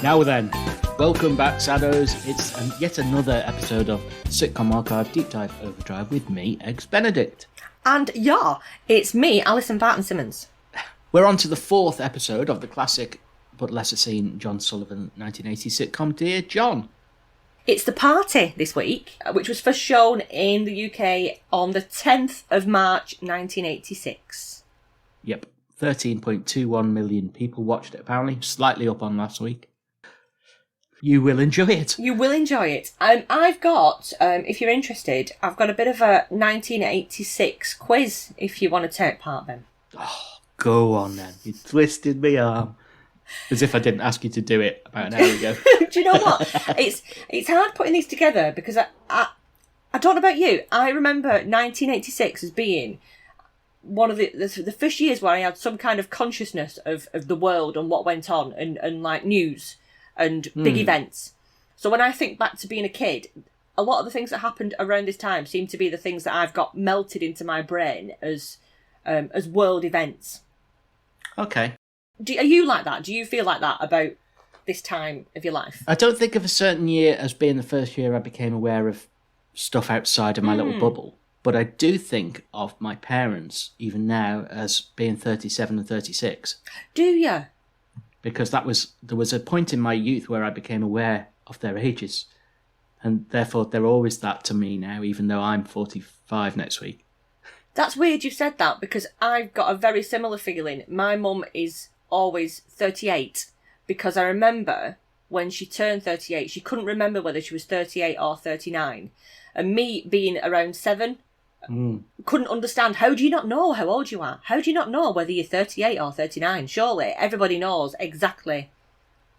Now then, welcome back, Saddos. It's yet another episode of Sitcom Archive Deep Dive Overdrive with me, Eggs Benedict. And it's me, Alison Barton-Simmons. We're on to the fourth episode of the classic but lesser seen John Sullivan 1980 sitcom Dear John. It's The Party this week, which was first shown in the UK on the 10th of March 1986. Yep, 13.21 million people watched it apparently, slightly up on last week. You will enjoy it. You will enjoy it. I've got, if you're interested, I've got a bit of a 1986 quiz if you want to take part then. Oh, go on then. You twisted my arm. As if I didn't ask you to do it about an hour ago. Do you know what? It's hard putting these together because I don't know about you. I remember 1986 as being one of the first years where I had some kind of consciousness of the world and what went on and like news and big events. So when I think back to being a kid, a lot of the things that happened around this time seem to be the things that I've got melted into my brain as world events. Okay. Are you like that? Do you feel like that about this time of your life? I don't think of a certain year as being the first year I became aware of stuff outside of my little bubble. But I do think of my parents, even now, as being 37 and 36. Do you? Because there was a point in my youth where I became aware of their ages. And therefore, they're always that to me now, even though I'm 45 next week. That's weird you said that, because I've got a very similar feeling. My mum is always 38, because I remember when she turned 38, she couldn't remember whether she was 38 or 39. And me being around 7, couldn't understand. How do you not know how old you are? How do you not know whether you're 38 or 39? Surely everybody knows exactly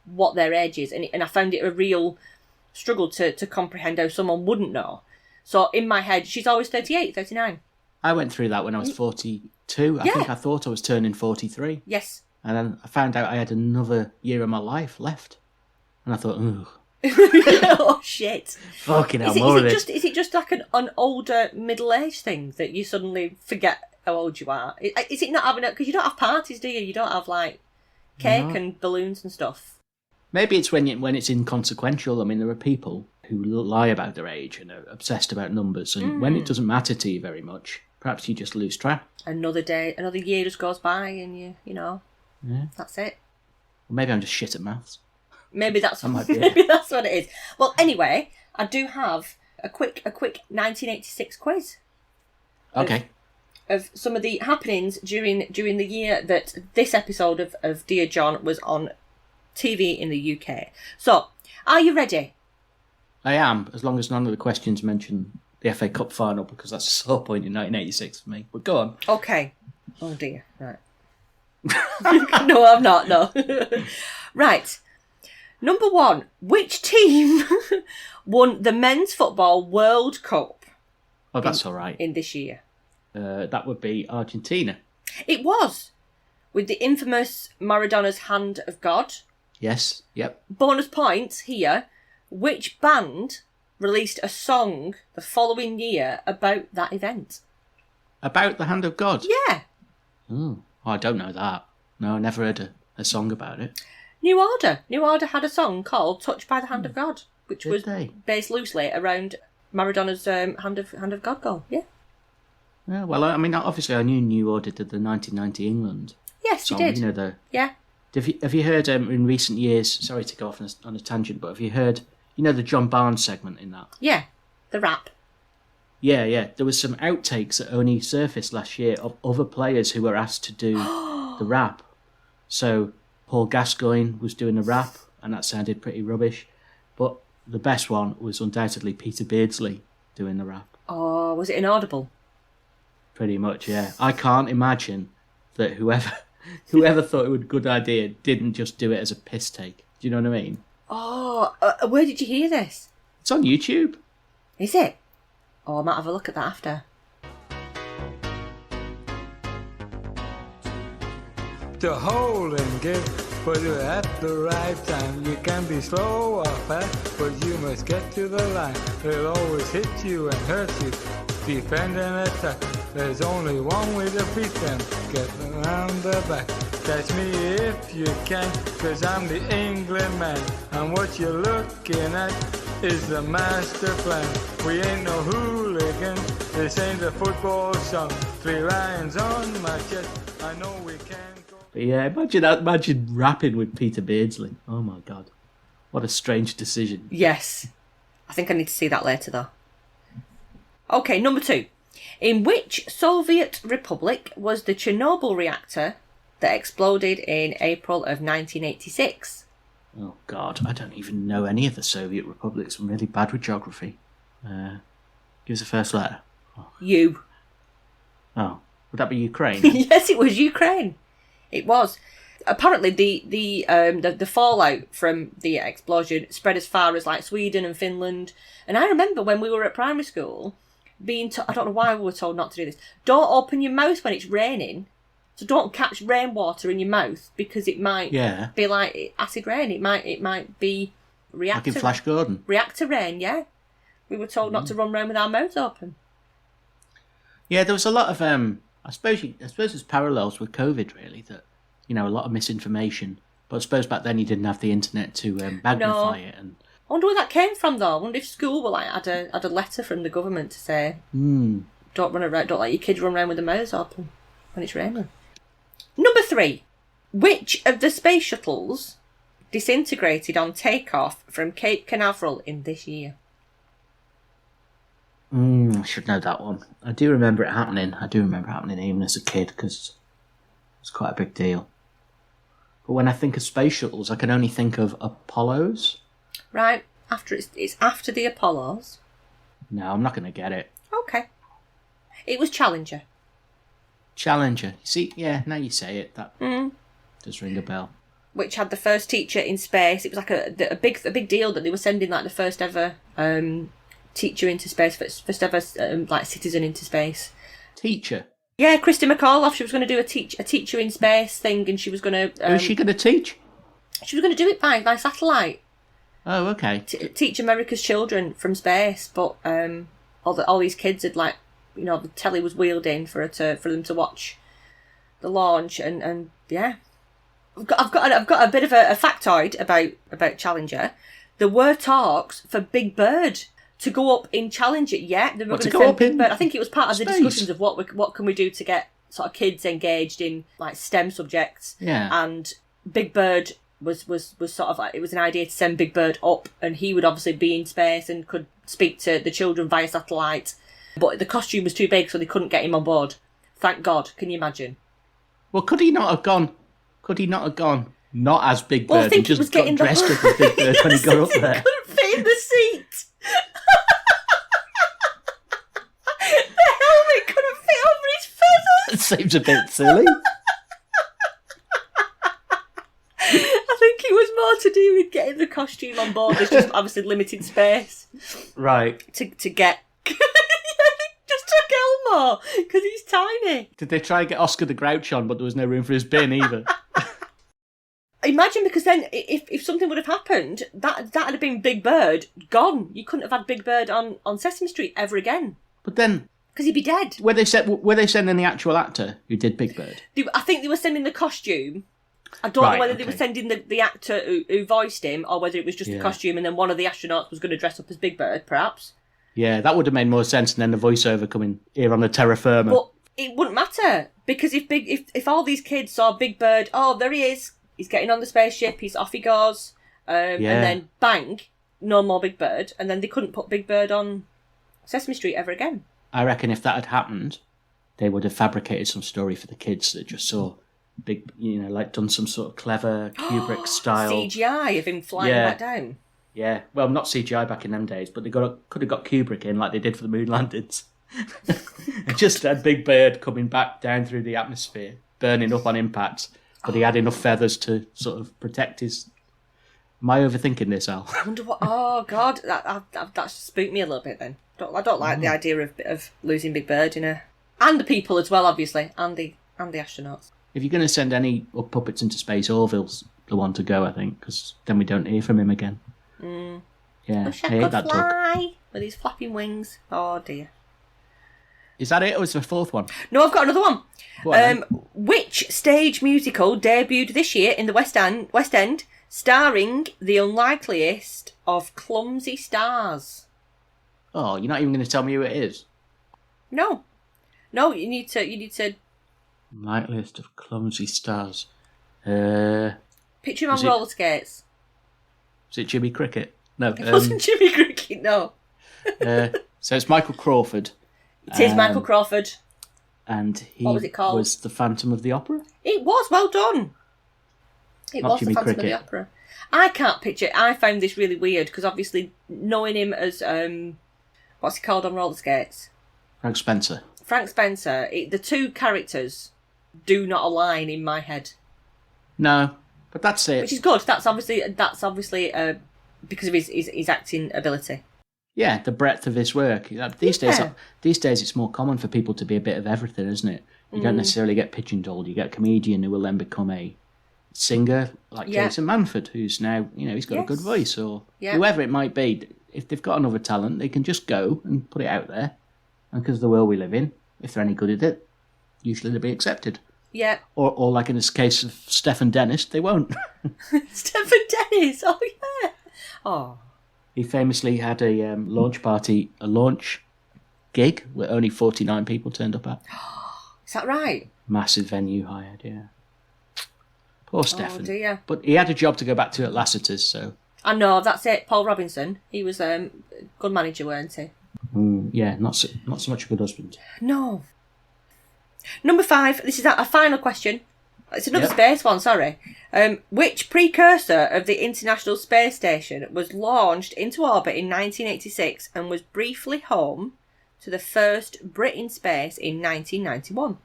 what their age is. And I found it a real struggle to comprehend how someone wouldn't know. So in my head, she's always 38, 39. I went through that when I was 42. I think I thought I was turning 43. Yes. And then I found out I had another year of my life left. And I thought, ooh. Oh, shit. Fucking hell, more of this. Is it just like an older middle-aged thing that you suddenly forget how old you are? Is it not having it? Because you don't have parties, do you? You don't have, like, cake and balloons and stuff. Maybe it's when it's inconsequential. I mean, there are people who lie about their age and are obsessed about numbers. And when it doesn't matter to you very much, perhaps you just lose track. Another year just goes by and you know, that's it. Well, maybe I'm just shit at maths. Maybe that's what it is. Well, anyway, I do have a quick 1986 quiz. Okay. Of some of the happenings during the year that this episode of Dear John was on TV in the UK. So, are you ready? I am, as long as none of the questions mention the FA Cup final, because that's a sore point in 1986 for me. But go on. Okay. Oh dear. Right. No, I'm not. No. Right. Number 1. Which team won the Men's Football World Cup? Oh, that's all right. In this year. That would be Argentina. It was. With the infamous Maradona's Hand of God. Yes. Yep. Bonus points here. Which band released a song the following year about that event? About the Hand of God? Yeah. Oh, I don't know that. No, I never heard a song about it. New Order had a song called Touched by the Hand of God, which was based loosely around Maradona's Hand of God goal. Yeah. Yeah, well, I mean, obviously I knew New Order did the 1990 England Yes, song, you did. You know, yeah. Have you heard in recent years, sorry to go off on a tangent, but have you heard, you know, the John Barnes segment in that? Yeah, the rap. Yeah. There was some outtakes that only surfaced last year of other players who were asked to do the rap. So Paul Gascoigne was doing the rap, and that sounded pretty rubbish. But the best one was undoubtedly Peter Beardsley doing the rap. Oh, was it inaudible? Pretty much, yeah. I can't imagine that whoever thought it was a good idea didn't just do it as a piss take. Do you know what I mean? Oh, where did you hear this? It's on YouTube. Is it? Oh, I might have a look at that after. To hold and give, but you're at the right time. You can be slow or fast, but you must get to the line. It'll always hit you and hurt you. Defend and attack. There's only one way to beat them, get around the back. Catch me if you can, 'cause I'm the England man. And what you're looking at is the master plan. We ain't no hooligans, this ain't a football song. 3 lions on my chest, I know we can go. But yeah, imagine rapping with Peter Beardsley. Oh my God. What a strange decision. Yes. I think I need to see that later, though. Okay, number 2. In which Soviet republic was the Chernobyl reactor that exploded in April of 1986? Oh God, I don't even know any of the Soviet republics. I'm really bad with geography. Give us the first letter. U. Oh, would that be Ukraine? Yes, it was Ukraine. It was. Apparently, the fallout from the explosion spread as far as like Sweden and Finland. And I remember when we were at primary school being I don't know why we were told not to do this. Don't open your mouth when it's raining. So don't catch rainwater in your mouth because it might be like acid rain. It might be reactor. Like in Flash Gordon. Reactor rain, yeah. We were told not to run around with our mouths open. Yeah, there was a lot of I suppose there's parallels with COVID really, that a lot of misinformation. But I suppose back then you didn't have the internet to magnify it. And I wonder where that came from though. I wonder if school were like had a letter from the government to say don't let your kids run around with their mouths open when it's raining. Number 3. Which of the space shuttles disintegrated on takeoff from Cape Canaveral in this year? I should know that one. I do remember it happening. Even as a kid because it's quite a big deal. But when I think of space shuttles, I can only think of Apollos. Right. It's after the Apollos. No, I'm not going to get it. Okay. It was Challenger. Challenger. You see, yeah, now you say it, that does ring a bell. Which had the first teacher in space. It was like a big deal that they were sending like the first ever teacher into space, first ever like citizen into space. Teacher? Yeah, Christy McAuliffe. She was going to do a teacher in space thing, and she was going to. Who's she going to teach? She was going to do it by satellite. Oh, okay. Teach America's children from space, but all these kids had like, the telly was wheeled in for them to watch the launch, and yeah, I've got a bit of a factoid about Challenger. There were talks for Big Bird to go up in Challenger. Yeah, they were going to send Big Bird. I think it was part of the discussions of what can we do to get sort of kids engaged in like STEM subjects. Yeah, and Big Bird was sort of like, it was an idea to send Big Bird up, and he would obviously be in space and could speak to the children via satellite. But the costume was too big, so they couldn't get him on board. Thank God. Can you imagine? Well, could he not have gone not as Big Bird? Well, I think he just got dressed up as Big Bird when he got up there. He couldn't fit in the seat. The helmet couldn't fit over his feathers. It seems a bit silly. I think it was more to do with getting the costume on board. There's just obviously limited space. Right. To get... Just took Elmo, because he's tiny. Did they try and get Oscar the Grouch on, but there was no room for his bin either? Imagine, because then if something would have happened, that would have been Big Bird gone. You couldn't have had Big Bird on Sesame Street ever again. But then... Because he'd be dead. Were they sending the actual actor who did Big Bird? I think they were sending the costume. I don't know whether they were sending the actor who voiced him, or whether it was just the costume, and then one of the astronauts was going to dress up as Big Bird, perhaps. Yeah, that would have made more sense than the voiceover coming here on the terra firma. But it wouldn't matter, because if all these kids saw Big Bird, oh, there he is, he's getting on the spaceship, he's off he goes, and then bang, no more Big Bird, and then they couldn't put Big Bird on Sesame Street ever again. I reckon if that had happened, they would have fabricated some story for the kids that just saw big, like done some sort of clever Kubrick style CGI of him flying back down. Yeah, well, not CGI back in them days, but they could have got Kubrick in like they did for the moon landings. And just had Big Bird coming back down through the atmosphere, burning up on impact, but he had enough feathers to sort of protect his... Am I overthinking this, Al? I wonder what... Oh, God, that spooked me a little bit then. I don't like the idea of losing Big Bird, And the people as well, obviously, and the astronauts. If you're going to send any puppets into space, Orville's the one to go, I think, because then we don't hear from him again. Yeah, Wish I could fly with his flapping wings. Oh dear. Is that it, or is there a fourth one? No, I've got another one. Go on, then. Which stage musical debuted this year in the West End, starring the unlikeliest of clumsy stars? Oh, you're not even going to tell me who it is? No, you need to Likeliest of clumsy stars. picture him on roller skates. Is it Jimmy Cricket? No. It wasn't Jimmy Cricket, no. So it's Michael Crawford. It is Michael Crawford. And he What was it called? was the Phantom of the Opera? It was, well done. It Not was Jimmy the Phantom Cricket. of the Opera. I can't picture it. I found this really weird because obviously knowing him as, what's he called on roller skates? Frank Spencer. Frank Spencer. The two characters do not align in my head. No, but that's it. Which is good. That's obviously because of his acting ability. Yeah, the breadth of his work. These days it's more common for people to be a bit of everything, isn't it? You don't necessarily get pigeonholed. You get a comedian who will then become a singer, like Jason Manford, who's now, he's got a good voice, or whoever it might be. If they've got another talent, they can just go and put it out there. And because of the world we live in, if they're any good at it, usually they'll be accepted. Yeah. Or like in this case of Stephen Dennis, they won't. Stephen Dennis, oh yeah. Oh. He famously had a launch gig where only 49 people turned up at. Is that right? Massive venue hired, yeah. Poor Stephen. Oh dear. But he had a job to go back to at Lassiter's, so... I know, that's it. Paul Robinson. He was a good manager, weren't he? Yeah, not so much a good husband. No. Number 5. This is a final question. It's another space one, sorry. Which precursor of the International Space Station was launched into orbit in 1986 and was briefly home to the first Brit in space in 1991? I'm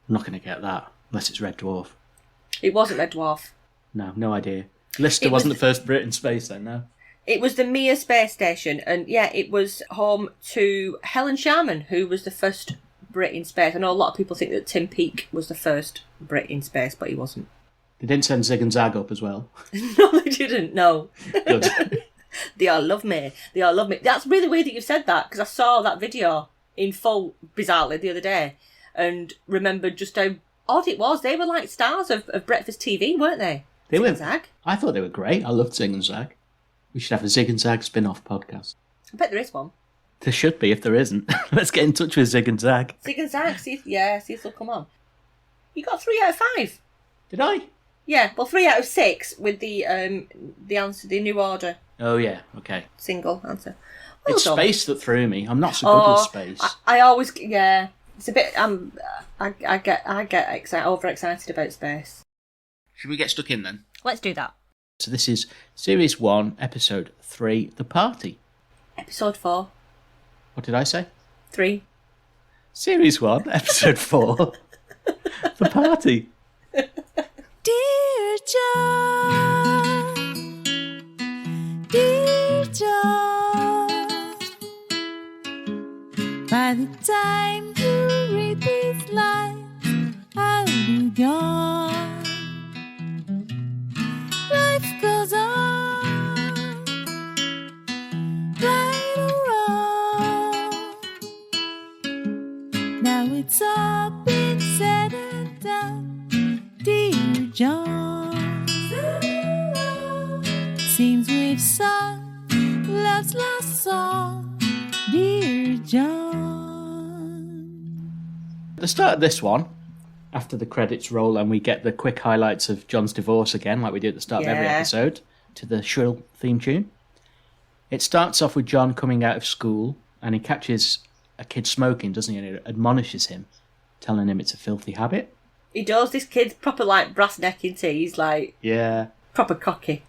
not going to get that, unless it's Red Dwarf. It wasn't Red Dwarf. No idea. Lister wasn't the first Brit in space then, no? It was the Mir Space Station, and it was home to Helen Sharman, who was the first Brit in space. I know a lot of people think that Tim Peake was the first Brit in space, but he wasn't. They didn't send Zig and Zag up as well. No, they didn't, no. Good. They all love me. They all love me. That's really weird that you've said that, because I saw that video in full, bizarrely, the other day, and remembered just how odd it was. They were like stars of breakfast TV, weren't they? They Zig were. and Zag. I thought they were great. I loved Zig and Zag. We should have a Zig and Zag spin-off podcast. I bet there is one. There should be, if there isn't. Let's get in touch with Zig and Zag. Zig and Zag, see if they'll come on. You got 3 out of 5. Did I? Yeah, well, 3 out of 6 with the answer, the New Order Oh, yeah, okay. single answer. Well It's done. space that threw me. I'm not so good with space. I always, it's a bit, I get overexcited about space. Should we get stuck in then? Let's do that. So this is Series 1, Episode 3, The Party. Episode 4. What did I say? 3. Series 1, Episode 4, The Party. Dear John, dear John, by the time you read these lines, I'll be gone. Life goes on, right or wrong. Now it's all been said and done, dear John. Seems we've sung love's last song, dear John. At the start of this one, after the credits roll and we get the quick highlights of John's divorce again, like we do at the start of every episode, to the shrill theme tune, it starts off with John coming out of school and he catches a kid smoking, doesn't he? And it admonishes him, telling him it's a filthy habit. He does. This kid's proper like brass neck, isn't he? He's like proper cocky.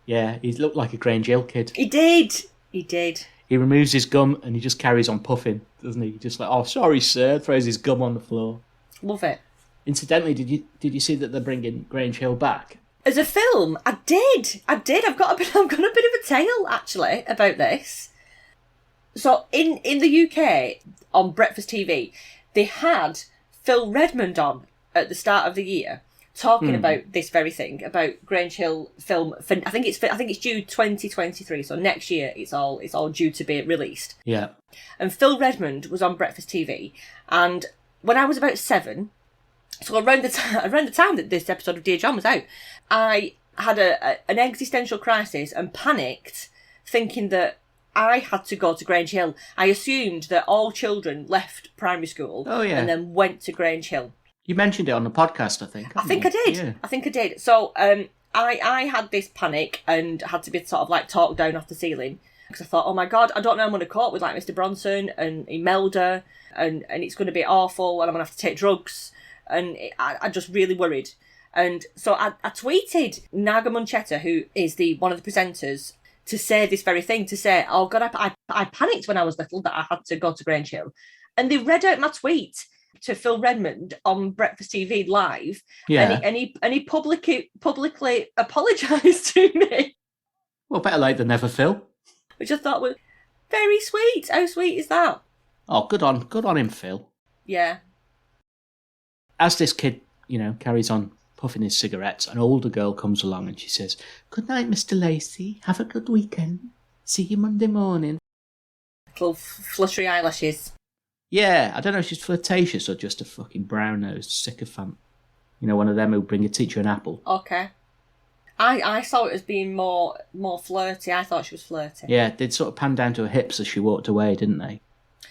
Yeah, he looked like a Grange Hill kid. He did. He removes his gum and he just carries on puffing, doesn't he? Just like, oh, sorry, sir, throws his gum on the floor. Love it. Incidentally, did you see that they're bringing Grange Hill back? As a film, I did. I've got a bit of a tale actually about this. So in the UK on breakfast TV, they had Phil Redmond on at the start of the year talking about this very thing, about Grange Hill film. I think it's due 2023, so next year it's all due to be released. Yeah. And Phil Redmond was on Breakfast TV, and when I was about 7, so around the time that this episode of Dear John was out, I had an existential crisis and panicked, thinking that I had to go to Grange Hill. I assumed that all children left primary school and then went to Grange Hill. You mentioned it on the podcast, I think. I think I did. Yeah. I think I did. So I had this panic and had to be sort of like talked down off the ceiling because I thought, oh my God, I don't know I'm going to cope with like Mr. Bronson and Imelda and it's going to be awful and I'm going to have to take drugs. And I just really worried. And so I tweeted Naga Munchetta, who is one of the presenters, to say this very thing, to say, oh God, I panicked when I was little that I had to go to Grange Hill. And they read out my tweet to Phil Redmond on Breakfast TV Live. Yeah. And he publicly apologised to me. Well, better late than never, Phil. Which I thought was very sweet. How sweet is that? Oh, good on him, Phil. Yeah. As this kid, carries on puffing his cigarettes, an older girl comes along and she says, "Good night, Mr. Lacey. Have a good weekend. See you Monday morning." Little fluttery eyelashes. Yeah, I don't know if she's flirtatious or just a fucking brown-nosed sycophant. One of them who'll bring a teacher an apple. Okay. I saw it as being more flirty. I thought she was flirty. Yeah, they'd sort of pan down to her hips as she walked away, didn't they?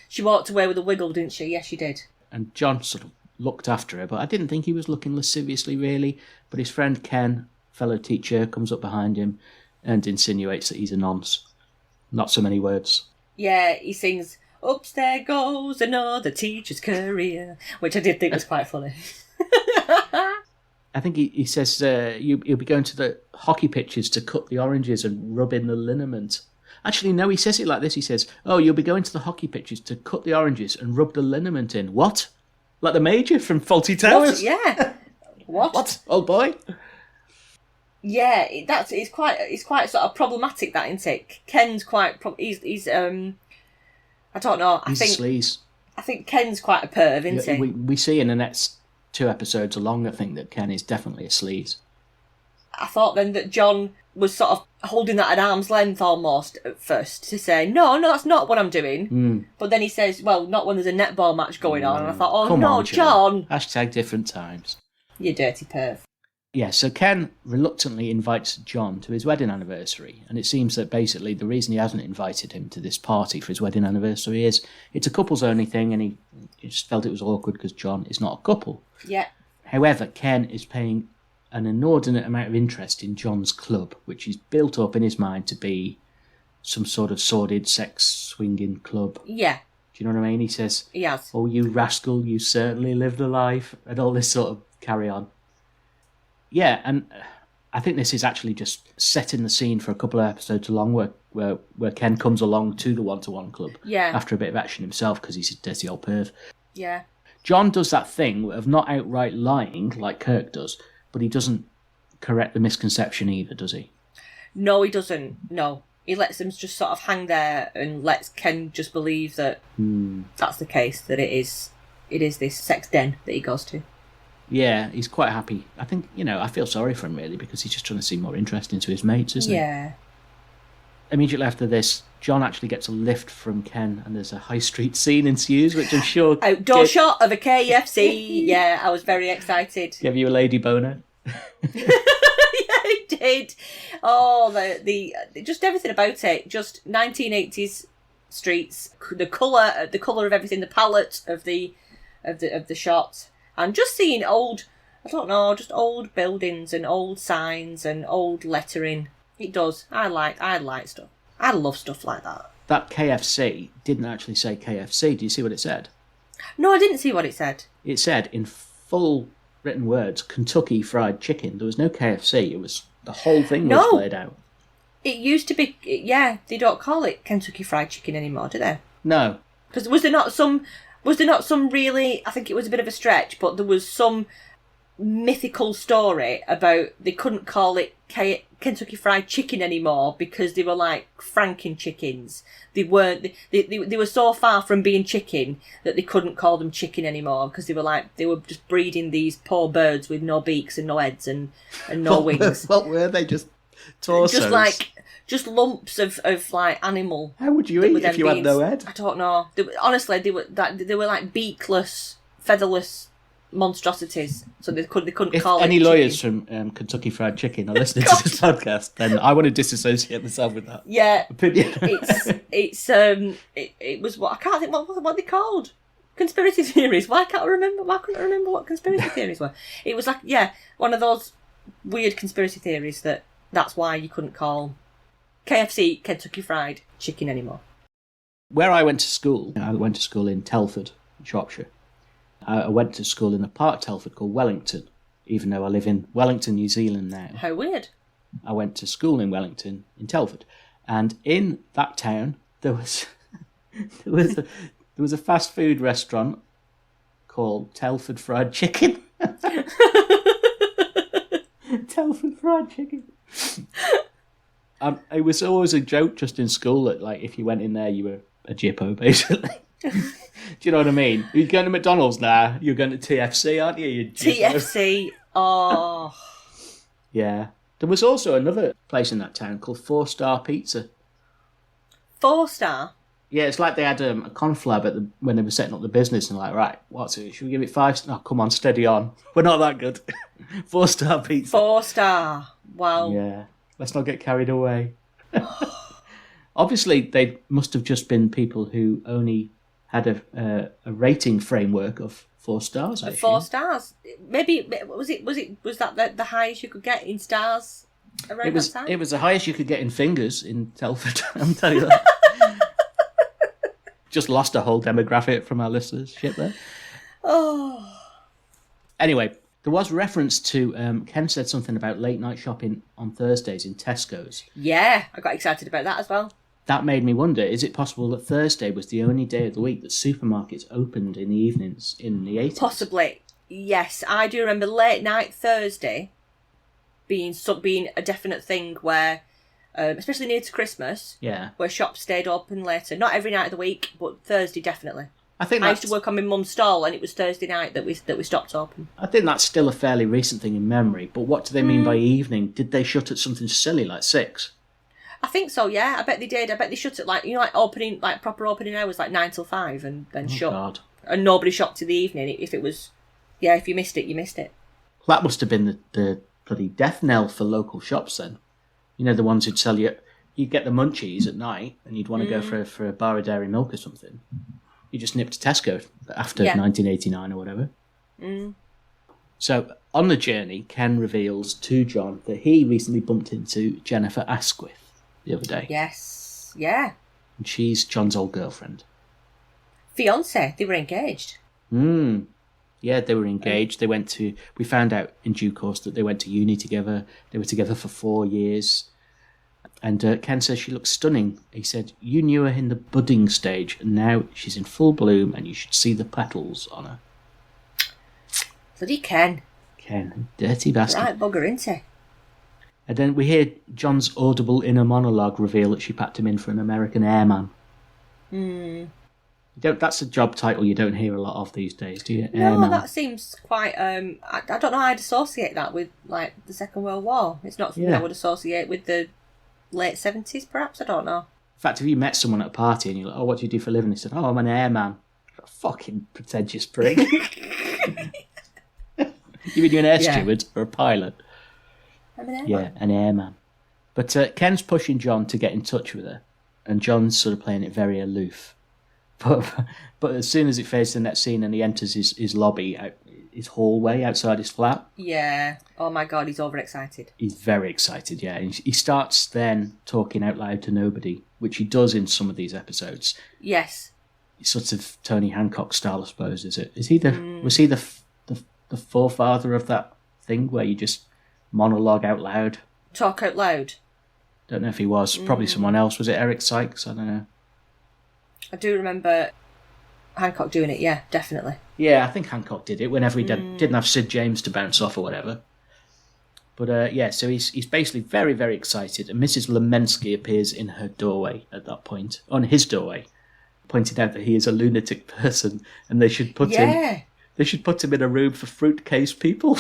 She walked away with a wiggle, didn't she? Yes, she did. And John sort of looked after her, but I didn't think he was looking lasciviously, really. But his friend Ken, fellow teacher, comes up behind him and insinuates that he's a nonce. Not so many words. Yeah, he sings, "Oops, there goes another teacher's career," which I did think was quite funny. I think he says you'll be going to the hockey pitches to cut the oranges and rub in the liniment. Actually, no, he says it like this. He says, "Oh, you'll be going to the hockey pitches to cut the oranges and rub the liniment in." What? Like the Major from Faulty Towers? What? Yeah. What? Old boy? Yeah, it's quite sort of problematic, that, isn't it? Ken's quite he's I don't know. He's a sleaze. I think Ken's quite a perv, isn't he? We see in the next 2 episodes along, I think, that Ken is definitely a sleaze. I thought then that John was sort of holding that at arm's length almost at first to say, no, that's not what I'm doing. But then he says, well, not when there's a netball match going on. And I thought, oh, come no, on, John. Hashtag different times. You dirty perv. Yeah, so Ken reluctantly invites John to his wedding anniversary. And it seems that basically the reason he hasn't invited him to this party for his wedding anniversary is it's a couples only thing and he just felt it was awkward because John is not a couple. Yeah. However, Ken is paying an inordinate amount of interest in John's club, which he's built up in his mind to be some sort of sordid sex-swinging club. Yeah. Do you know what I mean? He says, He has. "Oh, you rascal, you certainly lived a life," and all this sort of carry on. Yeah, and I think this is actually just setting the scene for a couple of episodes along where Ken comes along to the one-to-one club after a bit of action himself because he's a dirty old perv. Yeah. John does that thing of not outright lying like Kirk does, but he doesn't correct the misconception either, does he? No, he doesn't. No. He lets them just sort of hang there and lets Ken just believe that that's the case, that it is this sex den that he goes to. Yeah, he's quite happy. I think, I feel sorry for him really because he's just trying to seem more interesting to his mates, isn't he? Yeah. Immediately after this, John actually gets a lift from Ken and there's a high street scene ensues, which I'm sure... Outdoor shot of a KFC. Yeah, I was very excited. Give you a lady boner? Yeah, I did. Oh, the just everything about it. Just 1980s streets. The colour of everything. The palette of the shot. And just seeing old buildings and old signs and old lettering. It does. I like stuff. I love stuff like that. That KFC didn't actually say KFC. Do you see what it said? No, I didn't see what it said. It said in full written words, Kentucky Fried Chicken. There was no KFC. It was the whole thing was laid out. It used to be. Yeah, they don't call it Kentucky Fried Chicken anymore, do they? No. Because was there not some really? I think it was a bit of a stretch, but there was some mythical story about they couldn't call it Kentucky Fried Chicken anymore because they were like Franken chickens. They weren't. They were so far from being chicken that they couldn't call them chicken anymore because they were just breeding these poor birds with no beaks and no heads and no wings. What were they? Just torsos? Just lumps of like animal. How would you eat if you had no head? I don't know. Honestly, they were like beakless, featherless monstrosities. So they couldn't call it. If any lawyers from Kentucky Fried Chicken are listening to this podcast, then I want to disassociate myself with that. Yeah, opinion. It was what I can't think what they called. Conspiracy theories. Why couldn't I remember what conspiracy theories were? It was like one of those weird conspiracy theories that's why you couldn't call KFC Kentucky Fried Chicken anymore. Where I went to school in Telford, Shropshire. I went to school in a part of Telford called Wellington, even though I live in Wellington, New Zealand now. How weird. I went to school in Wellington, in Telford. And in that town, there was a fast food restaurant called Telford Fried Chicken. Telford Fried Chicken. It was always a joke just in school that, like, if you went in there, you were a jippo, basically. Do you know what I mean? You're going to McDonald's now. You're going to TFC, aren't you? You TFC. Oh. Yeah. There was also another place in that town called 4-Star Pizza. 4-star? Yeah, it's like they had a conflab when they were setting up the business and like, right, what's it? Should we give it 5? Oh, come on, steady on. We're not that good. 4-Star Pizza. 4-star. Wow. Yeah. Let's not get carried away. Obviously, they must have just been people who only had a rating framework of 4 stars. 4 stars. Maybe was that the highest you could get in stars around that time? It was the highest you could get in fingers in Telford. I'm telling you that. Just lost a whole demographic from our listenership there. Oh. Anyway, there was reference to Ken said something about late night shopping on Thursdays in Tesco's. Yeah, I got excited about that as well. That made me wonder, is it possible that Thursday was the only day of the week that supermarkets opened in the evenings in the 80s? Possibly, yes. I do remember late night Thursday being a definite thing where, especially near to Christmas, where shops stayed open later. Not every night of the week, but Thursday definitely. I used to work on my mum's stall and it was Thursday night that we stopped open. I think that's still a fairly recent thing in memory, but what do they mean by evening? Did they shut at something silly like 6? I think so, yeah. I bet they did. I bet they shut at proper opening hours, like 9 till 5 and then shut. God. And nobody shopped in the evening. If it was, if you missed it, you missed it. Well, that must have been the bloody death knell for local shops then. You know, the ones who'd sell you'd get the munchies at night and you'd want to go for a bar of dairy milk or something. You just nipped to Tesco after 1989 or whatever. Mm. So, on the journey, Ken reveals to John that he recently bumped into Jennifer Asquith the other day. Yes, yeah. And she's John's old girlfriend. Fiancé, they were engaged. Yeah, they were engaged. We found out in due course that they went to uni together. They were together for 4 years. And Ken says she looks stunning. He said, you knew her in the budding stage, and now she's in full bloom, and you should see the petals on her. Bloody Ken. Ken, dirty bastard. Right bugger, isn't he? And then we hear John's audible inner monologue reveal that she packed him in for an American airman. That's a job title you don't hear a lot of these days, do you? No, Airman. that seems quite... I don't know how I'd associate that with, like, the Second World War. It's not something I would associate with the late 70s, perhaps? I don't know. In fact, if you met someone at a party and you're like, oh, what do you do for a living? They said, oh, I'm an airman. A fucking pretentious prick. You mean you're an air steward or a pilot? I'm an airman. Yeah, an airman. But Ken's pushing John to get in touch with her, and John's sort of playing it very aloof. But as soon as it fades to the next scene and he enters his lobby, his hallway outside his flat. Yeah. Oh my God, he's overexcited. He's very excited, yeah. And he starts then talking out loud to nobody, which he does in some of these episodes. Yes. It's sort of Tony Hancock style, I suppose, is it? Was he the forefather of that thing where you just monologue out loud? Talk out loud? Don't know if he was. Probably someone else. Was it Eric Sykes? I don't know. I do remember Hancock doing it, yeah, definitely. Yeah, I think Hancock did it whenever he didn't have Sid James to bounce off or whatever. But so he's basically very, very excited, and Mrs. Lemensky appears in her doorway at that point, on his doorway, pointing out that he is a lunatic person, and they should put him in a room for fruitcase people.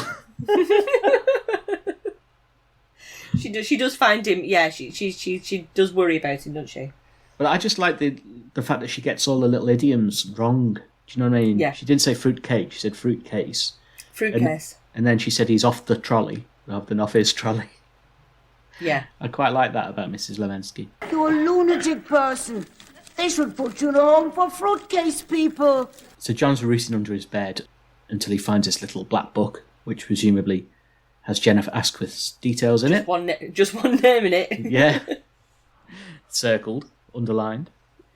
She does find him. Yeah, she does worry about him, doesn't she? But I just like the fact that she gets all the little idioms wrong. Do you know what I mean? Yeah. She didn't say fruitcake; she said fruitcase. Fruitcase. And then she said he's off the trolley rather than off his trolley. Yeah. I quite like that about Mrs. Lemensky. You're a lunatic person. They should put you in a home for fruitcase people. So John's rooting under his bed until he finds this little black book, which presumably has Jennifer Asquith's details in it. Just one name in it. Yeah. Circled, underlined.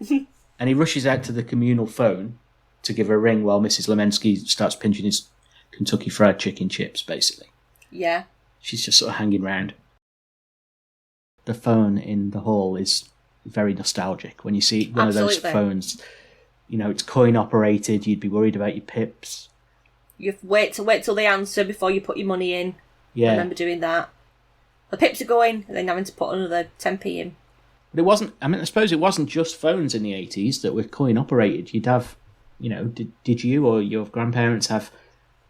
And he rushes out to the communal phone to give her a ring while Mrs. Lemensky starts pinching his Kentucky Fried Chicken chips, basically. Yeah. She's just sort of hanging round. The phone in the hall is very nostalgic. When you see one of those phones, you know, it's coin operated, you'd be worried about your pips. You wait till they answer before you put your money in. Yeah. I remember doing that. The pips are going, and then having to put another 10p in. But it wasn't, I suppose it wasn't just phones in the 80s that were coin operated. You'd have, did you or your grandparents have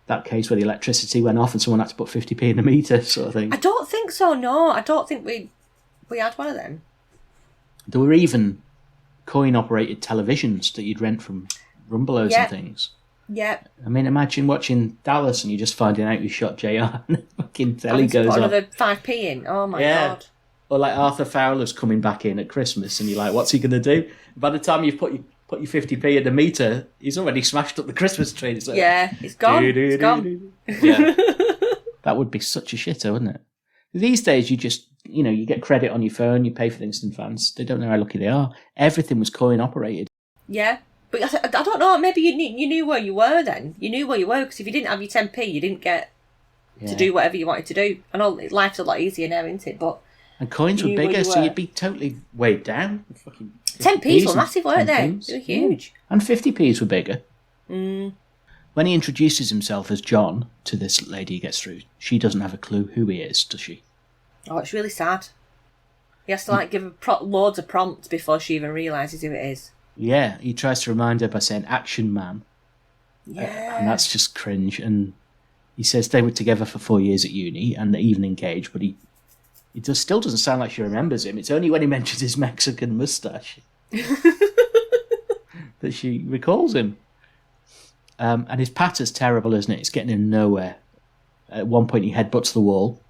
that case where the electricity went off and someone had to put 50p in the meter sort of thing? I don't think so, no. I don't think we had one of them. There were even coin-operated televisions that you'd rent from Rumbelows and things. Yeah. I mean, imagine watching Dallas and you're just finding out you shot JR and the fucking telly goes put off. Another 5p in. Oh, my God. Or like Arthur Fowler's coming back in at Christmas and you're like, what's he going to do? By the time you've put your 50p in the meter, he's already smashed up the Christmas tree. It's like, it's gone. It's gone. Yeah. That would be such a shitter, wouldn't it? These days, you just, you get credit on your phone, you pay for things in advance. They don't know how lucky they are. Everything was coin operated. Yeah. But I don't know, maybe you knew where you were then. You knew where you were, because if you didn't have your 10p, you didn't get to do whatever you wanted to do. I know life's a lot easier now, isn't it? And coins were bigger, so you'd be totally weighed down. 10p's were massive, weren't they? They were huge. Yeah. And 50p's were bigger. Mm. When he introduces himself as John to this lady he gets through, she doesn't have a clue who he is, does she? Oh, it's really sad. He has to give her loads of prompts before she even realises who it is. Yeah, he tries to remind her by saying action man. Yeah. And that's just cringe. And he says they were together for 4 years at uni and they're even engaged, but he still doesn't sound like she remembers him. It's only when he mentions his Mexican moustache that she recalls him. And his patter's terrible, isn't it? It's getting him nowhere. At one point he headbutts the wall.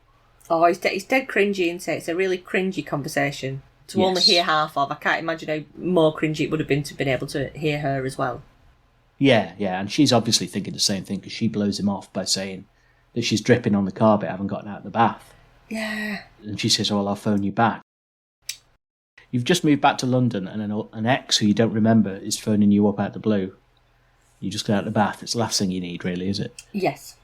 Oh, it's dead cringy, isn't it? It's a really cringy conversation to only hear half of. I can't imagine how more cringy it would have been to have been able to hear her as well. Yeah, and she's obviously thinking the same thing because she blows him off by saying that she's dripping on the carpet, having gotten out of the bath. Yeah. And she says, I'll phone you back. You've just moved back to London and an ex who you don't remember is phoning you up out the blue. You just got out of the bath. It's the last thing you need, really, is it? Yes.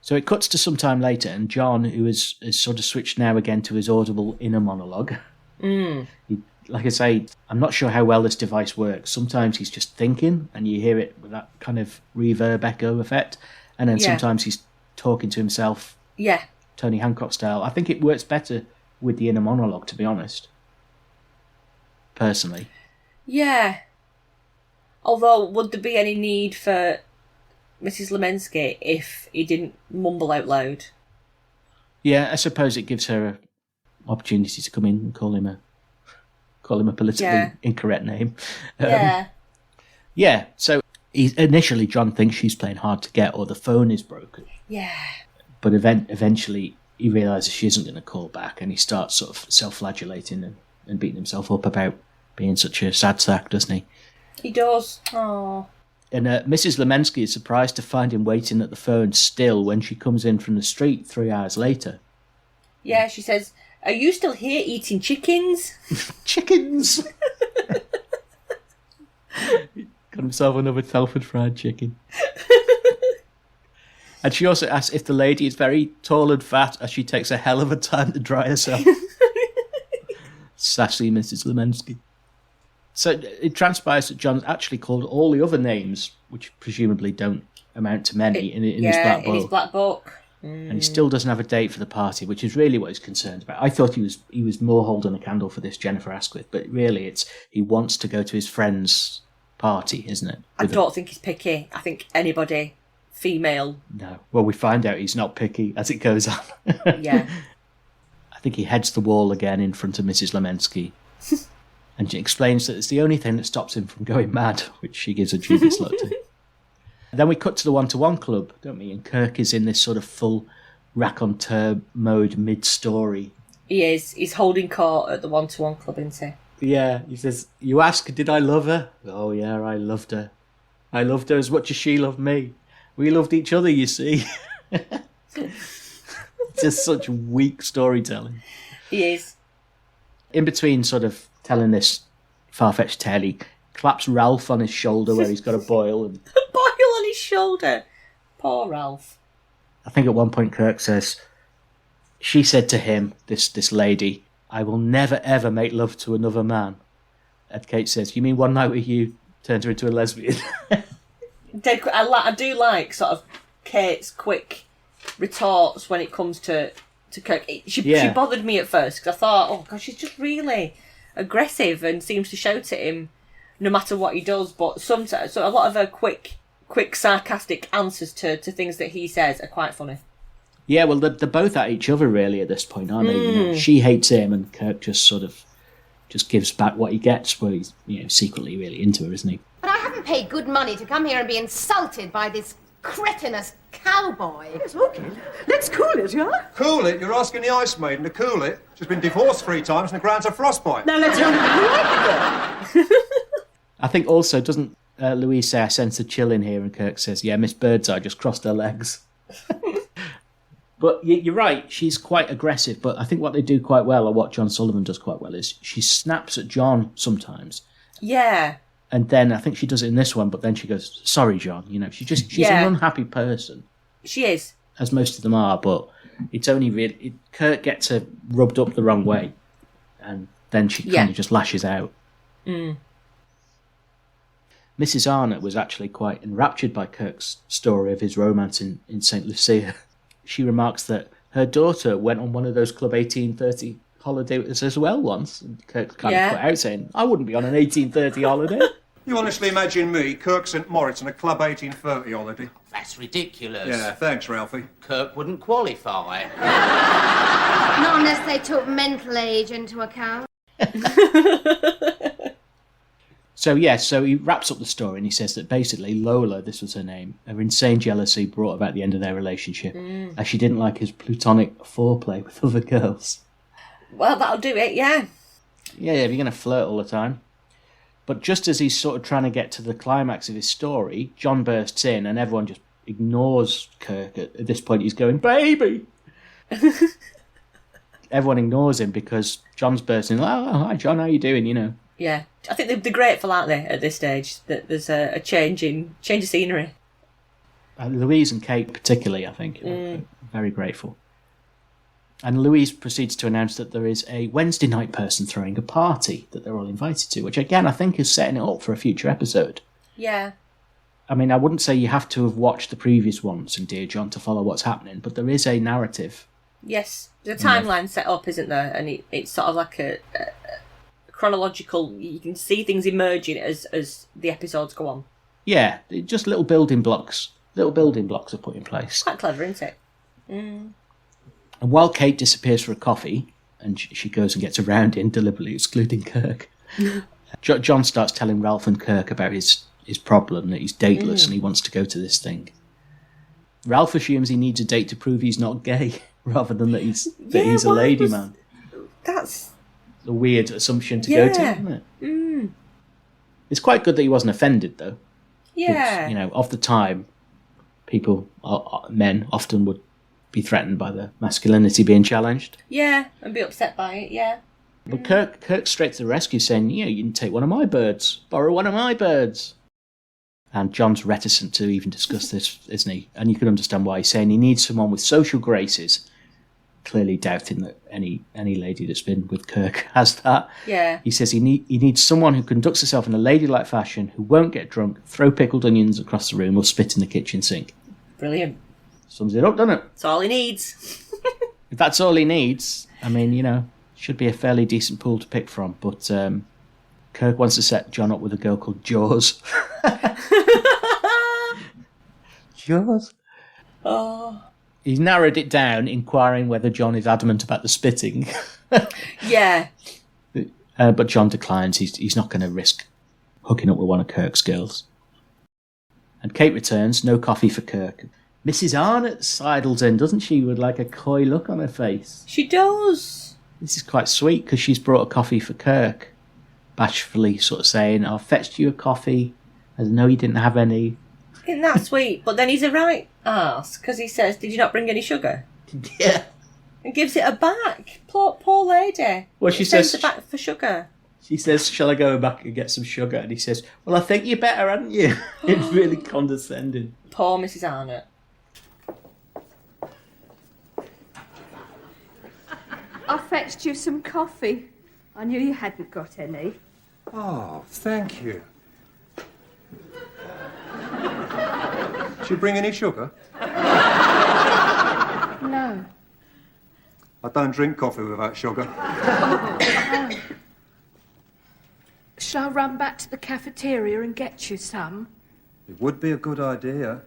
So it cuts to some time later, and John, who is sort of switched now again to his audible inner monologue. Like I say, I'm not sure how well this device works. Sometimes he's just thinking, and you hear it with that kind of reverb echo effect. And then sometimes he's talking to himself. Yeah. Tony Hancock style. I think it works better with the inner monologue, to be honest. Personally. Yeah. Although, would there be any need for Mrs. Lemensky if he didn't mumble out loud? Yeah, I suppose it gives her an opportunity to come in and call him a politically incorrect name. Yeah, so initially John thinks she's playing hard to get or the phone is broken. Yeah. But eventually he realises she isn't going to call back and he starts sort of self-flagellating and beating himself up about being such a sad sack, doesn't he? He does. Oh. And Mrs. Lemensky is surprised to find him waiting at the phone still when she comes in from the street 3 hours later. Yeah, she says, are you still here eating chickens? Chickens! Got himself another Telford fried chicken. And she also asks if the lady is very tall and fat as she takes a hell of a time to dry herself. Sassy Mrs. Lemensky. So it transpires that John's actually called all the other names, which presumably don't amount to many, in his black book. in his black book. And he still doesn't have a date for the party, which is really what he's concerned about. I thought he was more holding a candle for this Jennifer Asquith, but really he wants to go to his friend's party, isn't it? I don't think he's picky. I think anybody, female. No. Well, we find out he's not picky as it goes on. Yeah. I think he heads the wall again in front of Mrs. Lemensky. And she explains that it's the only thing that stops him from going mad, which she gives a dubious look to. Then we cut to the one-to-one club, don't we? And Kirk is in this sort of full raconteur mode mid-story. He is. He's holding court at the one-to-one club, isn't he? Yeah, he says, "You ask, did I love her? Oh, yeah, I loved her. I loved her as much as she loved me. We loved each other, you see." Just such weak storytelling. He is. In between sort of telling this far-fetched tale, he claps Ralph on his shoulder where he's got a boil. And A boil on his shoulder. Poor Ralph. I think at one point Kirk says, she said to him, this lady, "I will never ever make love to another man." And Kate says, "You mean one night with you turned her into a lesbian?" I do like sort of Kate's quick retorts when it comes to Kirk. She bothered me at first because I thought, oh God, she's just really aggressive and seems to shout at him no matter what he does. But sometimes, so a lot of her quick sarcastic answers to things that he says are quite funny. Yeah, well, they're both at each other really at this point, aren't they? You know, she hates him, and Kirk just gives back what he gets. Well, he's secretly really into her, isn't he? But I haven't paid good money to come here and be insulted by this cretinous cowboy. Yes, okay. Let's cool it, yeah? Cool it? You're asking the Ice Maiden to cool it? She's been divorced 3 times and the ground's a frostbite. Now let's have a I think also, doesn't Louise say, "I sense a chill in here," and Kirk says, "Yeah, Miss Birdseye just crossed her legs." But you're right, she's quite aggressive, but I think what they do quite well, or what John Sullivan does quite well, is she snaps at John sometimes. Yeah. And then I think she does it in this one, but then she goes, "Sorry, John." She's an unhappy person. She is. As most of them are, but it's only really... Kirk gets her rubbed up the wrong way, and then she kind of just lashes out. Mm. Mrs. Arnott was actually quite enraptured by Kirk's story of his romance in St. Lucia. She remarks that her daughter went on one of those Club 1830 holidays as well once. And Kirk kind of put out saying, "I wouldn't be on an 1830 holiday." You honestly imagine me, Kirk St. Moritz, on a Club 1830 holiday? That's ridiculous. Yeah, thanks, Ralphie. Kirk wouldn't qualify. Not unless they took mental age into account. So he wraps up the story and he says that basically Lola, this was her name, her insane jealousy brought about the end of their relationship, as she didn't like his plutonic foreplay with other girls. Well, that'll do it, yeah. Yeah, if you're going to flirt all the time. But just as he's sort of trying to get to the climax of his story, John bursts in and everyone just ignores Kirk. At this point, he's going, "Baby!" Everyone ignores him because John's bursting. "Oh, hi, John, how you doing?" Yeah. I think they're grateful, aren't they, at this stage, that there's a change of scenery. Louise and Kate particularly, I think, are very grateful. And Louise proceeds to announce that there is a Wednesday night person throwing a party that they're all invited to, which again I think is setting it up for a future episode. Yeah. I mean, I wouldn't say you have to have watched the previous ones in Dear John to follow what's happening, but there is a narrative. Yes. There's a timeline set up, isn't there? And it's sort of like a chronological, you can see things emerging as the episodes go on. Yeah, just little building blocks are put in place. Quite clever, isn't it? Mm. And while Kate disappears for a coffee, and she goes and gets a round in, deliberately excluding Kirk, John starts telling Ralph and Kirk about his problem, that he's dateless and he wants to go to this thing. Ralph assumes he needs a date to prove he's not gay, rather than that he's a lady man. That's a weird assumption to go to, isn't it? Mm. It's quite good that he wasn't offended, though. Yeah. Of the time, men often would be threatened by the masculinity being challenged. Yeah, and be upset by it, yeah. But Kirk's straight to the rescue saying, you can take one of my birds, borrow one of my birds. And John's reticent to even discuss this, isn't he? And you can understand why he's saying he needs someone with social graces, clearly doubting that any lady that's been with Kirk has that. Yeah. He says he needs someone who conducts herself in a ladylike fashion, who won't get drunk, throw pickled onions across the room, or spit in the kitchen sink. Brilliant. Sums it up, doesn't it? That's all he needs. If that's all he needs, I mean, should be a fairly decent pool to pick from. But Kirk wants to set John up with a girl called Jaws. Jaws? Oh. He's narrowed it down, inquiring whether John is adamant about the spitting. Yeah. But John declines. He's not going to risk hooking up with one of Kirk's girls. And Kate returns, no coffee for Kirk. Mrs. Arnott sidles in, doesn't she, with like a coy look on her face. She does. This is quite sweet because she's brought a coffee for Kirk. Bashfully sort of saying, I fetched you a coffee. I know you didn't have any. Isn't that sweet? But then he's a right arse because he says, did you not bring any sugar? Yeah. And gives it her back. Poor lady. Well, she sends says... her back for sugar. She says, shall I go back and get some sugar? And he says, well, I think you better, hadn't you? It's really condescending. Poor Mrs. Arnott. I fetched you some coffee. I knew you hadn't got any. Oh, thank you. Did you bring any sugar? No. I don't drink coffee without sugar. Shall I run back to the cafeteria and get you some? It would be a good idea.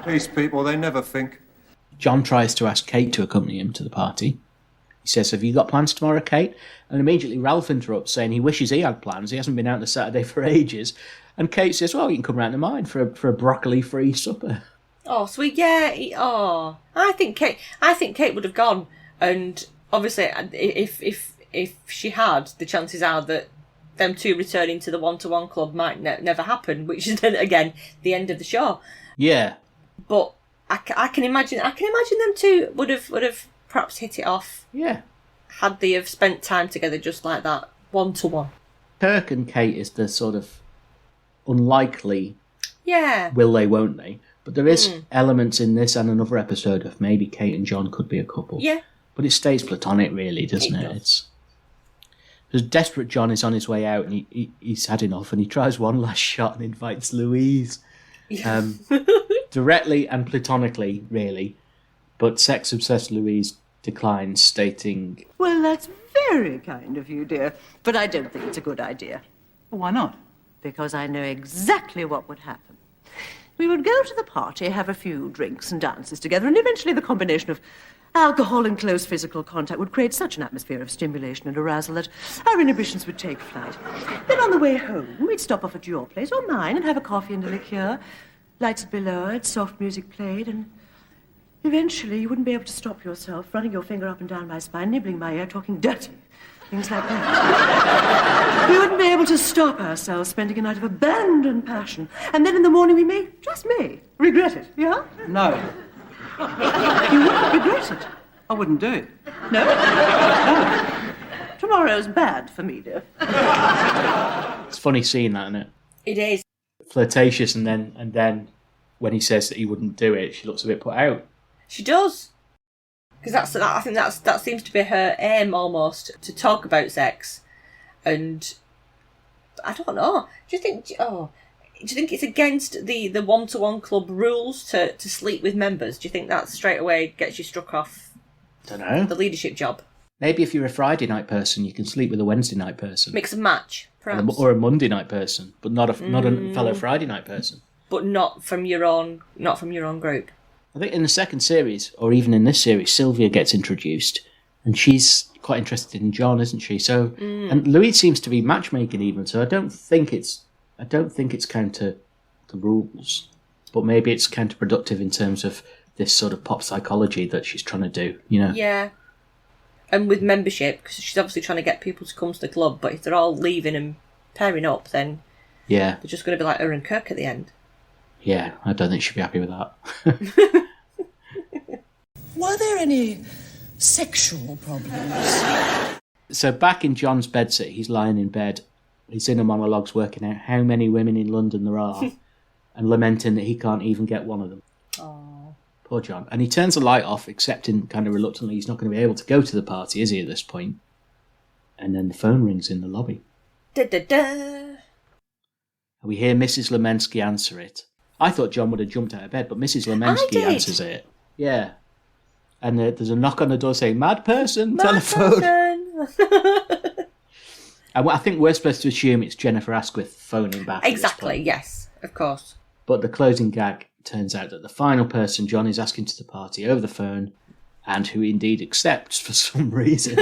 These people, they never think. John tries to ask Kate to accompany him to the party. He says, have you got plans tomorrow, Kate? And immediately Ralph interrupts, saying he wishes he had plans. He hasn't been out on a Saturday for ages. And Kate says, well, you can come round to mine for a broccoli-free supper. Oh, sweet, yeah. I think Kate would have gone, and obviously, if she had, the chances are that them two returning to the one-to-one club might never happen, which is then again the end of the show. Yeah, but I can imagine them two would have perhaps hit it off. Yeah, had they have spent time together just like that, one-to-one. Kirk and Kate is the sort of unlikely. Yeah. Will they? Won't they? But there is elements in this and another episode of maybe Kate and John could be a couple. Yeah. But it stays platonic, really, doesn't it? It's because desperate John is on his way out and he's had enough and he tries one last shot and invites Louise. Directly and platonically, really. But sex-obsessed Louise declines, stating... Well, that's very kind of you, dear. But I don't think it's a good idea. Why not? Because I know exactly what would happen. We would go to the party, have a few drinks and dances together, and eventually the combination of alcohol and close physical contact would create such an atmosphere of stimulation and arousal that our inhibitions would take flight. Then on the way home, we'd stop off at your place or mine and have a coffee and a liqueur. Lights would be lowered, soft music played, and eventually you wouldn't be able to stop yourself, running your finger up and down my spine, nibbling my ear, talking dirty. Things like that. We wouldn't be able to stop ourselves spending a night of abandoned passion. And then in the morning we may, just may, regret it, yeah? No. You wouldn't regret it? I wouldn't do it. No? No. Tomorrow's bad for me, dear. It's funny seeing that, isn't it? It is. Flirtatious, and then when he says that he wouldn't do it, she looks a bit put out. She does. Because I think that seems to be her aim almost, to talk about sex, and I don't know. Do you think it's against the one-to-one club rules to sleep with members? Do you think that straight away gets you struck off? Don't know. The leadership job. Maybe if you're a Friday night person, you can sleep with a Wednesday night person. Mix and match, perhaps. Or a Monday night person, but not a fellow Friday night person. But not from your own group. I think in the second series, or even in this series, Sylvia gets introduced, and she's quite interested in John, isn't she? So, and Louise seems to be matchmaking even. So I don't think it's counter the rules, but maybe it's counterproductive in terms of this sort of pop psychology that she's trying to do. You know? Yeah. And with membership, because she's obviously trying to get people to come to the club, but if they're all leaving and pairing up, then they're just going to be like her and Kirk at the end. Yeah, I don't think she'd be happy with that. Were there any sexual problems? So back in John's bedsit, he's lying in bed. His inner monologue's working out how many women in London there are. and lamenting that he can't even get one of them. Oh. Poor John. And he turns the light off, accepting kind of reluctantly he's not going to be able to go to the party, is he, at this point? And then the phone rings in the lobby. Da-da-da. We hear Mrs. Lemensky answer it. I thought John would have jumped out of bed, but Mrs. Lemensky answers it. Yeah. And there's a knock on the door saying, "Mad person, telephone." And I think we're supposed to assume it's Jennifer Asquith phoning back. Exactly, yes, of course. But the closing gag turns out that the final person John is asking to the party over the phone, and who indeed accepts for some reason,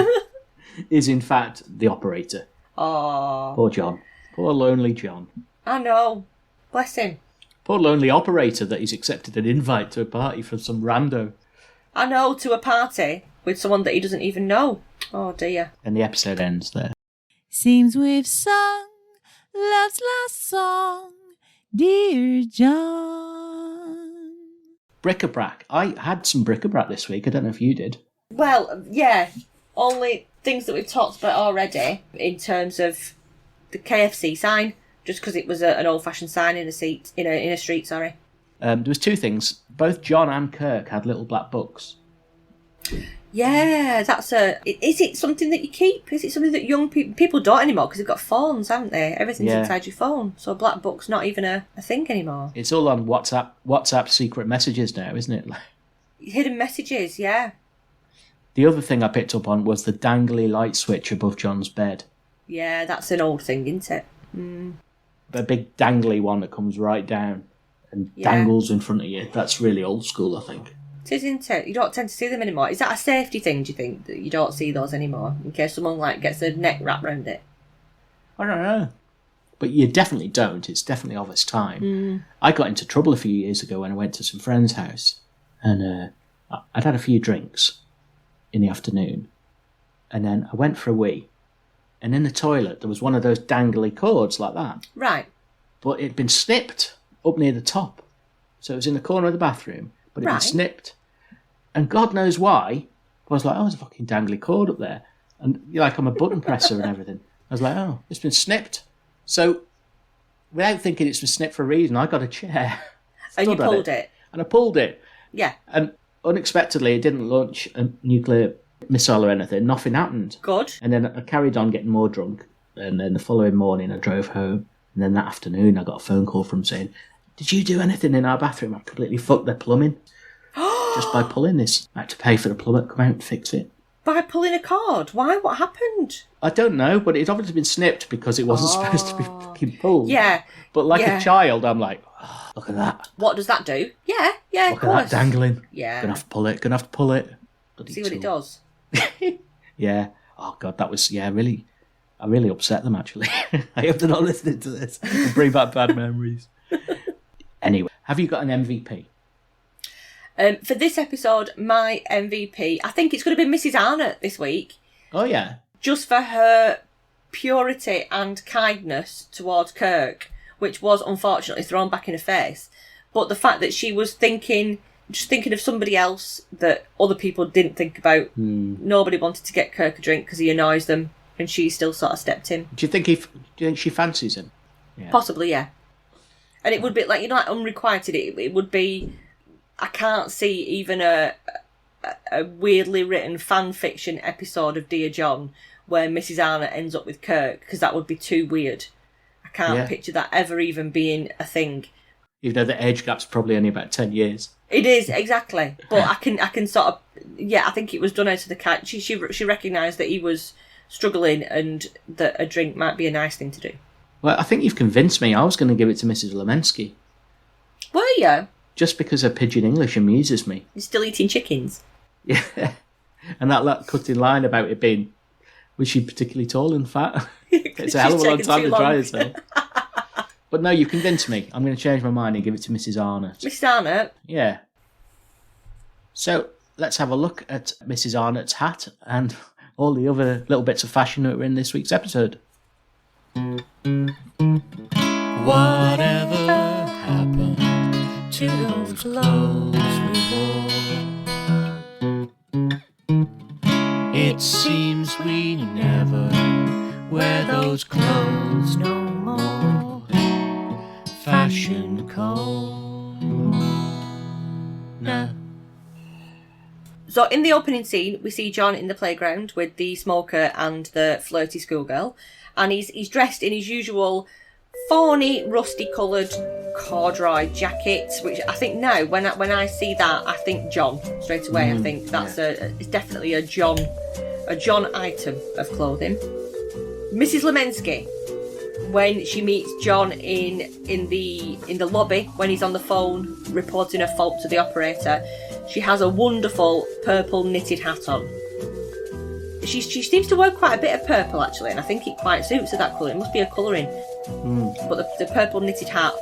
is in fact the operator. Oh. Poor John. Poor lonely John. I know. Bless him. Poor lonely operator that he's accepted an invite to a party from some rando. I know, to a party with someone that he doesn't even know. Oh dear. And the episode ends there. Seems we've sung love's last song, dear John. Bric-a-brac. I had some bric-a-brac this week. I don't know if you did. Well, yeah. Only things that we've talked about already in terms of the KFC sign, just because it was an old-fashioned sign in a street. Sorry. There was two things. Both John and Kirk had little black books. Yeah, is it something that you keep? Is it something that young people don't anymore because they've got phones, haven't they? Everything's inside your phone, so a black book's not even a thing anymore. It's all on WhatsApp secret messages now, isn't it? Hidden messages, yeah. The other thing I picked up on was the dangly light switch above John's bed. Yeah, that's an old thing, isn't it? Mm. A big dangly one that comes right down and dangles in front of you. That's really old school, I think. It is, isn't it? You don't tend to see them anymore. Is that a safety thing, do you think, that you don't see those anymore, in case someone gets their neck wrapped around it? I don't know. But you definitely don't. It's definitely of its time. I got into trouble a few years ago when I went to some friend's house, and I'd had a few drinks in the afternoon, and then I went for a wee, and in the toilet there was one of those dangly cords like that. Right. But it'd been snipped up near the top. So it was in the corner of the bathroom, but it'd been snipped. And God knows why, I was like, oh, there's a fucking dangly cord up there. And I'm a button presser and everything. I was like, oh, it's been snipped. So without thinking it's been snipped for a reason, I got a chair. And you pulled it. And I pulled it. Yeah. And unexpectedly, it didn't launch a nuclear missile or anything. Nothing happened. Good. And then I carried on getting more drunk. And then the following morning, I drove home. And then that afternoon, I got a phone call from saying, did you do anything in our bathroom? I completely fucked their plumbing. Just by pulling this. I had to pay for the plumber to come out and fix it. By pulling a cord? Why? What happened? I don't know, but it's obviously been snipped because it wasn't supposed to be fucking pulled. Yeah. But a child, I'm like, oh, look at that. What does that do? Yeah, look of course. At that dangling. Yeah. Gonna have to pull it. Bloody See what it does. Yeah. Oh, God, that was, really... I really upset them, actually. I hope they're not listening to this. It'll bring back bad memories. Anyway, have you got an MVP? For this episode, my MVP, I think it's going to be Mrs. Arnott this week. Oh, yeah. Just for her purity and kindness towards Kirk, which was unfortunately thrown back in her face. But the fact that she was thinking of somebody else that other people didn't think about. Nobody wanted to get Kirk a drink because he annoys them, and she still sort of stepped in. Do you think she fancies him? Yeah. Possibly, yeah. And it would be unrequited. It would be. I can't see even a weirdly written fan fiction episode of Dear John where Mrs. Arnott ends up with Kirk, because that would be too weird. I can't picture that ever even being a thing. Even though the age gap's probably only about 10 years. It is, exactly. But I can sort of, I think it was done out of the cat. She recognised that he was struggling and that a drink might be a nice thing to do. Well, I think you've convinced me. I was going to give it to Mrs. Lemensky. Were you? Just because her pidgin English amuses me. You're still eating chickens? Yeah. And that cutting line about it being, was she particularly tall and fat? It's a hell of a long time to dry herself. But no, you convinced me. I'm going to change my mind and give it to Mrs. Arnott. Mrs. Arnott? Yeah. So, let's have a look at Mrs. Arnott's hat and all the other little bits of fashion that were in this week's episode. Whatever happened to those clothes we wore? It seems we never wear those clothes no more. fashion corner. So in the opening scene, we see John in the playground with the smoker and the flirty schoolgirl, and he's dressed in his usual fawny, rusty-coloured corduroy jacket, which I think now, when I see that, I think John straight away. I think that's it's definitely a John item of clothing. Mrs. Lemensky, when she meets John in the lobby when he's on the phone reporting a fault to the operator, she has a wonderful purple knitted hat on. She seems to wear quite a bit of purple actually, and I think it quite suits her, that colour. It must be a colouring. But the purple knitted hat,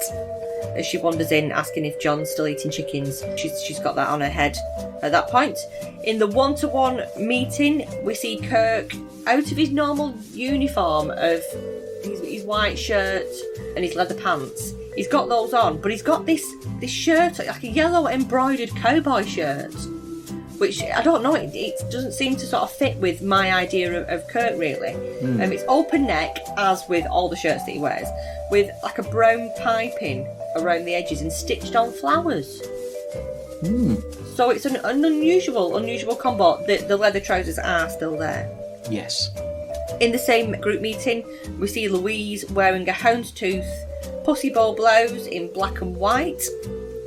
as she wanders in asking if John's still eating chickens, she's got that on her head at that point. In the one-to-one meeting, we see Kirk out of his normal uniform of his white shirt and his leather pants. He's got those on, but he's got this shirt, like a yellow embroidered cowboy shirt, which I don't know, it doesn't seem to sort of fit with my idea of Kirk really. It's open neck, as with all the shirts that he wears, with like a brown piping around the edges and stitched on flowers. So it's an unusual combo. The leather trousers are still there. Yes. In the same group meeting, we see Louise wearing a houndstooth pussy bow blouse in black and white.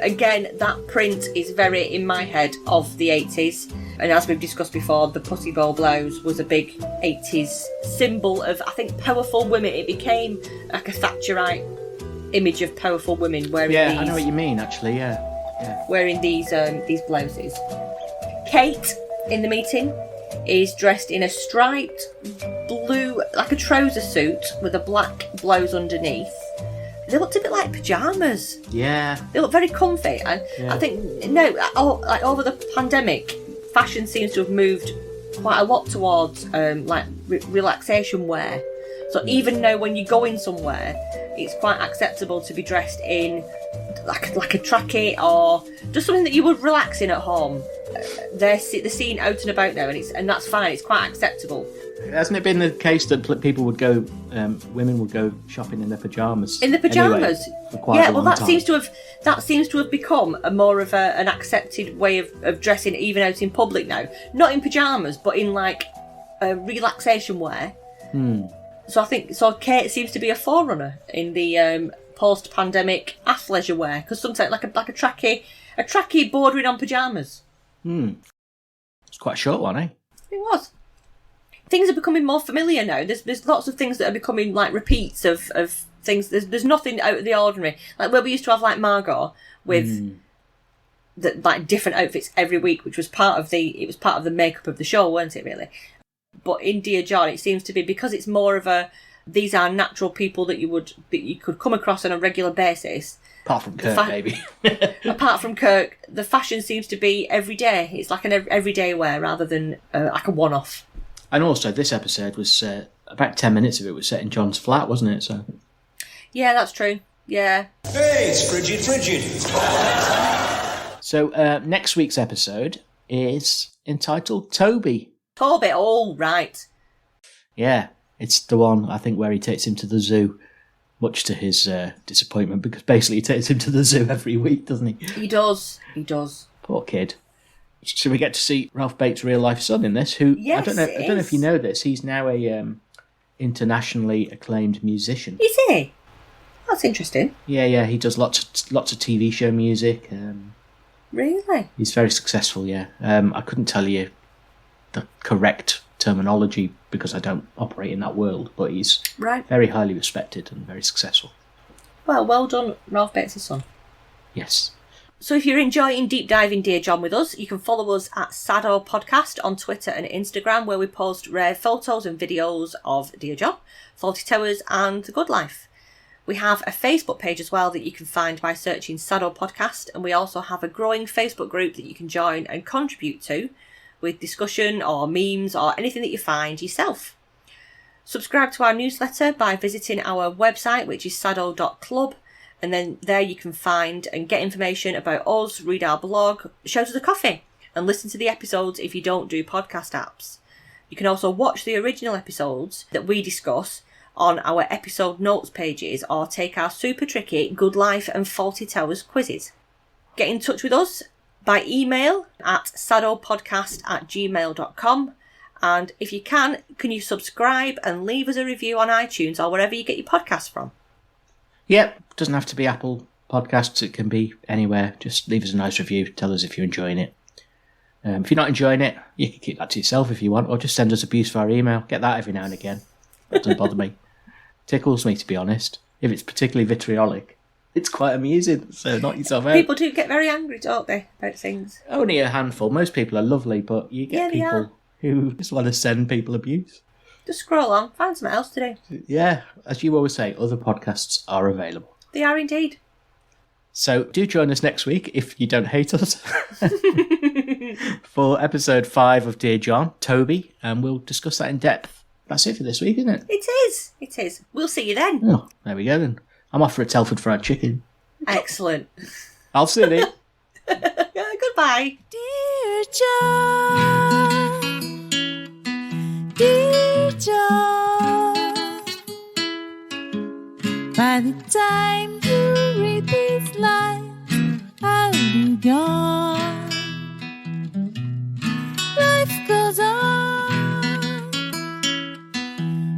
Again, that print is very in my head of the 80s, and as we've discussed before, the pussy bow blouse was a big 80s symbol of, I think, powerful women. It became like a Thatcherite image of powerful women wearing these. I know what you mean, actually. Yeah. Wearing these blouses. Kate in the meeting is dressed in a striped blue, like a trouser suit with a black blouse underneath. They looked a bit like pyjamas. Yeah. They look very comfy, and I think like over the pandemic, fashion seems to have moved quite a lot towards relaxation wear. So even now, when you're going somewhere, it's quite acceptable to be dressed in like a trackie or just something that you would relax in at home. They're seen out and about now, and that's fine. It's quite acceptable. Hasn't it been the case that people would go, women would go shopping in their pyjamas? In the pyjamas, anyway, for quite a long time. That seems to have become a more of an accepted way of dressing, even out in public now. Not in pyjamas, but in like relaxation wear. So I think Kate seems to be a forerunner in the post-pandemic athleisure wear, because sometimes like a trackie bordering on pyjamas. It's quite a short one, eh? It was. Things are becoming more familiar now. There's lots of things that are becoming like repeats of things. There's nothing out of the ordinary. Like where we used to have like Margot with like different outfits every week, which was part of the makeup of the show, weren't it really? But in Dear John, it seems to be, because it's more of these are natural people that you could come across on a regular basis. Apart from Kirk, maybe. Apart from Kirk, the fashion seems to be every day. It's like an everyday wear rather than like a one-off. And also, this episode was about 10 minutes of it was set in John's flat, wasn't it? So. Yeah, that's true. Yeah. Hey, it's frigid. So next week's episode is entitled Toby. Toby, all right. Yeah, it's the one, I think, where he takes him to the zoo, much to his disappointment, because basically he takes him to the zoo every week, doesn't he? He does. Poor kid. So we get to see Ralph Bates' real-life son in this, who, yes, I don't know if you know this, he's now a internationally acclaimed musician. Is he? That's interesting. Yeah, he does lots of TV show music. Really? He's very successful, yeah. I couldn't tell you the correct terminology because I don't operate in that world, but he's very highly respected and very successful. Well done, Ralph Bates' son. Yes. So if you're enjoying Deep Diving Dear John with us, you can follow us at SADDO Podcast on Twitter and Instagram, where we post rare photos and videos of Dear John, Fawlty Towers and The Good Life. We have a Facebook page as well that you can find by searching SADDO Podcast, and we also have a growing Facebook group that you can join and contribute to with discussion or memes or anything that you find yourself. Subscribe to our newsletter by visiting our website, which is saddo.club. And then there you can find and get information about us, read our blog, shout us a coffee, and listen to the episodes if you don't do podcast apps. You can also watch the original episodes that we discuss on our episode notes pages or take our super tricky Good Life and Faulty Towers quizzes. Get in touch with us by email at saddopodcast@gmail.com, and if you can you subscribe and leave us a review on iTunes or wherever you get your podcasts from. Yep, doesn't have to be Apple Podcasts, it can be anywhere. Just leave us a nice review, tell us if you're enjoying it. If you're not enjoying it, you can keep that to yourself if you want, or just send us abuse via email. Get that every now and again. That doesn't bother me. Tickles me, to be honest. If it's particularly vitriolic, it's quite amusing, so knock yourself out. People do get very angry, don't they, about things? Only a handful. Most people are lovely, but you get people who just want to send people abuse. Just scroll on, find something else to do. Yeah, as you always say, other podcasts are available. They are indeed. So do join us next week, if you don't hate us, for episode 5 of Dear John, Toby, and we'll discuss that in depth. That's it for this week, isn't it? It is. It is. We'll see you then. Oh, there we go then. I'm off for a Telford fried chicken. Excellent. I'll see you. Goodbye. Dear John, dear John, by the time you read these lines, I'll be gone. Life goes on,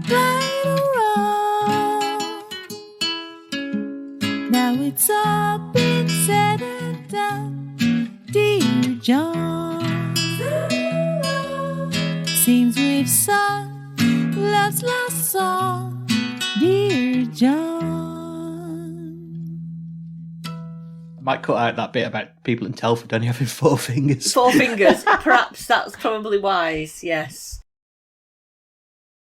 right or wrong. Now it's all been said and done, dear John. Seems we've sung love's last song, dear John. Might cut out that bit about people in Telford only having 4 fingers. 4 fingers. Perhaps that's probably wise, yes.